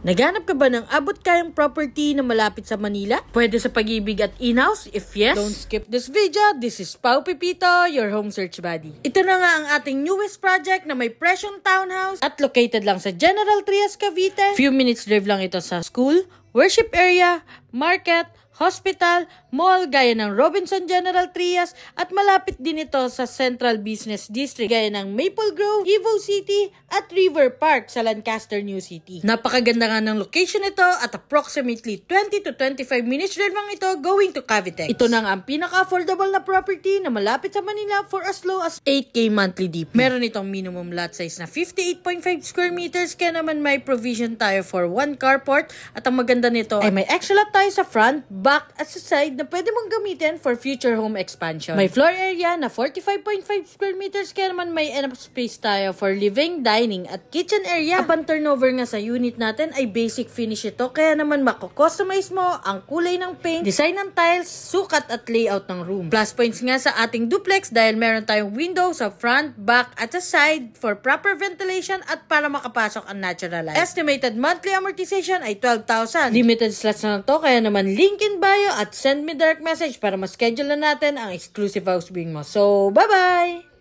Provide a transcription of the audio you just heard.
Naghanap ka ba ng abot-kayang property na malapit sa Manila? Pwede sa Pag-ibig at in-house? If yes, don't skip this video. This is Pao Pipito, your home search buddy. Ito na nga ang ating newest project na may presyong townhouse at located lang sa General Trias, Cavite. Few minutes drive lang ito sa school, worship area, market, hospital, mall gaya ng Robinson General Trias at malapit din ito sa Central Business District gaya ng Maple Grove, Evo City at River Park sa Lancaster, New City. Napakaganda nga ng location ito at approximately 20 to 25 minutes drive lang ito going to Cavite. Ito na nga ang pinaka-affordable na property na malapit sa Manila for as low as 8K monthly DP. Meron itong minimum lot size na 58.5 square meters kaya naman may provision tayo for one carport at ang maganda nito ay may extra lot tayo sa front, back at sa side na pwede mong gamitin for future home expansion. May floor area na 45.5 square meters kaya naman may enough space tayo for living, dining at kitchen area. Upon turnover nga sa unit natin ay basic finish ito kaya naman mako-customize mo ang kulay ng paint, design ng tiles, sukat at layout ng room. Plus points nga sa ating duplex dahil meron tayong window sa front, back at sa side for proper ventilation at para makapasok ang natural light. Estimated monthly amortization ay 12,000. Limited slots na lang to kaya naman link in bio at send me direct message para ma-schedule na natin ang exclusive house viewing mo. So, bye-bye!